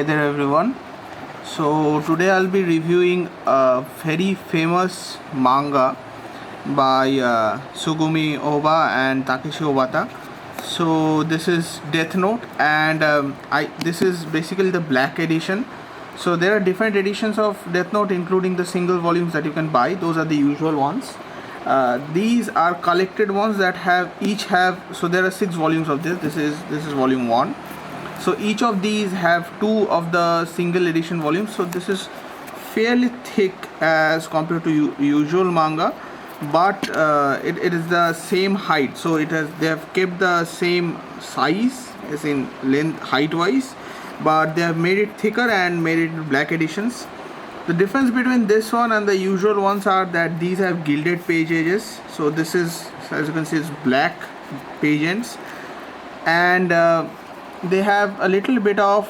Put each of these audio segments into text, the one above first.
Hey there everyone. So today I'll be reviewing a very famous manga by Sugumi Ohba and Takeshi Obata. So this is Death Note, and this is basically the black edition. So there are different editions of Death Note, including the single volumes that you can buy. Those are the usual ones. These are collected ones that each have. So there are 6 volumes of this. This is volume 1. So each of these have 2 of the single edition volumes. So this is fairly thick as compared to usual manga, but it is the same height. So they have kept the same size as in length height wise, but they have made it thicker and made it black editions. The difference between this one and the usual ones are that these have gilded page edges. So this is, as you can see, it's black page ends, and they have a little bit of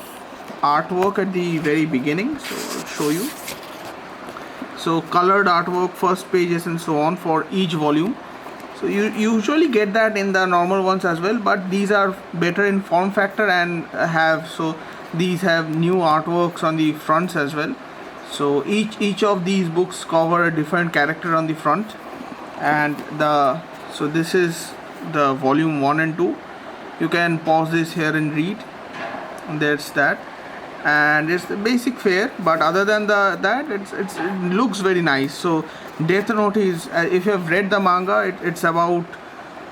artwork at the very beginning. So I'll show you. So colored artwork, first pages and so on for each volume. So you usually get that in the normal ones as well, but these are better in form factor and these have new artworks on the fronts as well. So each of these books cover a different character on the front, and so this is the volume 1 and 2. You can pause this here and read. There's that, and it's the basic fare, but other than that it looks very nice. So Death Note is, if you have read the manga, it's about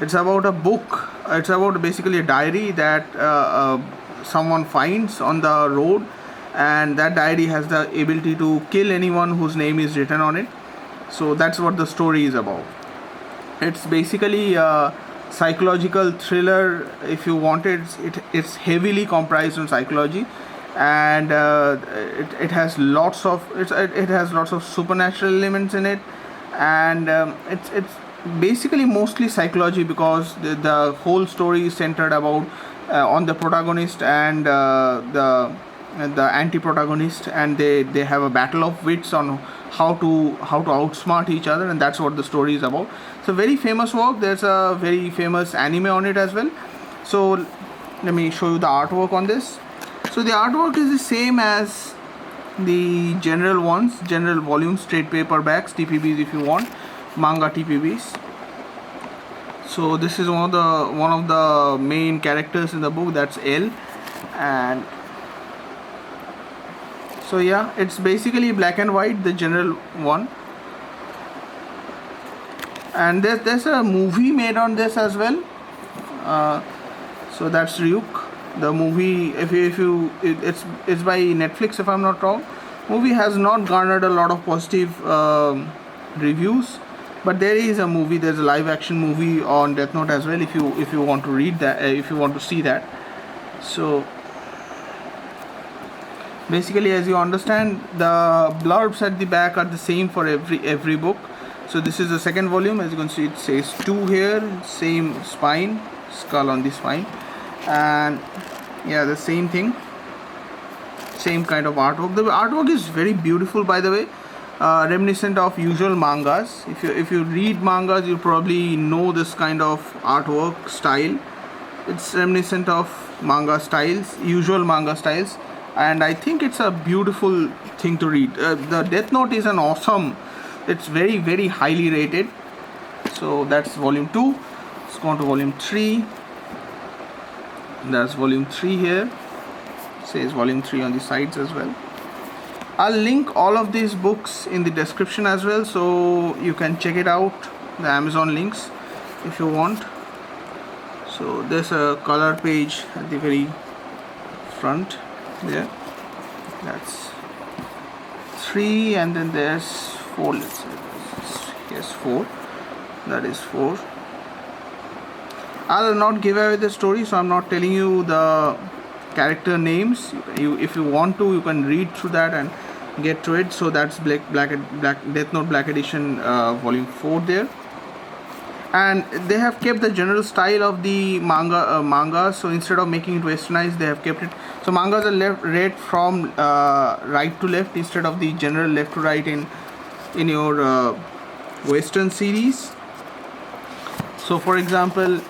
a book. It's about basically a diary that someone finds on the road, and that diary has the ability to kill anyone whose name is written on it. So that's what the story is about. It's basically psychological thriller, if you want it. It's heavily comprised on psychology, and it has lots of supernatural elements in it, and it's basically mostly psychology, because the whole story is centered about on the protagonist and the anti-protagonist, and they have a battle of wits on how to outsmart each other, and that's what the story is about. It's a very famous work. There's a very famous anime on it as well. So let me show you the artwork on this. So the artwork is the same as the general volumes, trade paperbacks, TPBs if you want, manga TPBs. So this is one of the main characters in the book, that's L. And so yeah, it's basically black and white, the general one. And there's a movie made on this as well. So that's Ryuk. The movie, it's by Netflix if I'm not wrong. Movie has not garnered a lot of positive reviews, but there is a movie. There's a live action movie on Death Note as well. If you want to read that, if you want to see that. So basically, as you understand, the blurbs at the back are the same for every book. So this is the second volume. As you can see, it says 2 here, same spine, skull on the spine, and yeah, the same thing, same kind of artwork. The artwork is very beautiful, by the way, reminiscent of usual mangas. If you read mangas, you probably know this kind of artwork style. It's reminiscent of manga styles, usual manga styles, and I think it's a beautiful thing to read. The Death Note is an awesome. It's very, very highly rated. So that's volume 2. Let's go on to volume 3. That's volume 3 here. It says volume 3 on the sides as well. I'll link all of these books in the description as well, so you can check it out, the Amazon links, if you want. So there's a color page at the very front there. That's 3, and then there's 4. Let's say yes, 4. That is 4. I'll not give away the story, so I'm not telling you the character names. If you want to, you can read through that and get to it. So that's black Death Note Black Edition, volume 4 there. And they have kept the general style of the manga. So instead of making it westernized, they have kept it. So mangas are read from right to left instead of the general left to right in your Western series. So for example,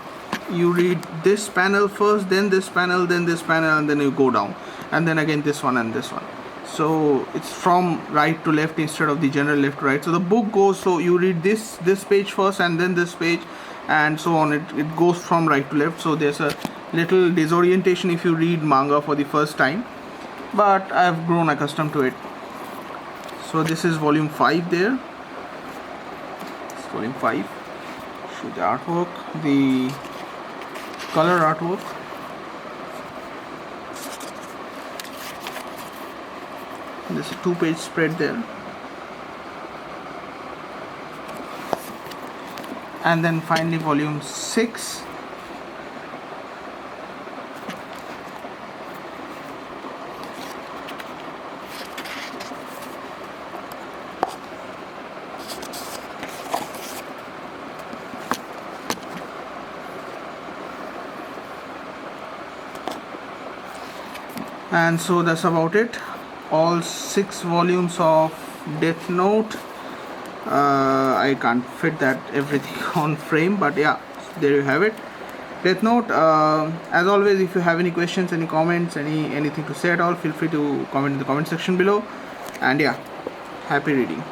you read this panel first, then this panel, then this panel, and then you go down. and then again this one and this one. So it's from right to left instead of the general left to right. So the book goes, so you read this page first and then this page, and so on. It goes from right to left. So there's a little disorientation if you read manga for the first time, but I've grown accustomed to it. So this is volume 5 there. It's volume 5. Show the artwork, the color artwork. There's a 2-page spread there. And then finally volume 6. And so that's about it. All 6 volumes of Death Note. I can't fit that everything on frame, but yeah, there you have it. Death Note. As always, if you have any questions, any comments, anything to say at all, feel free to comment in the comment section below. And yeah, happy reading.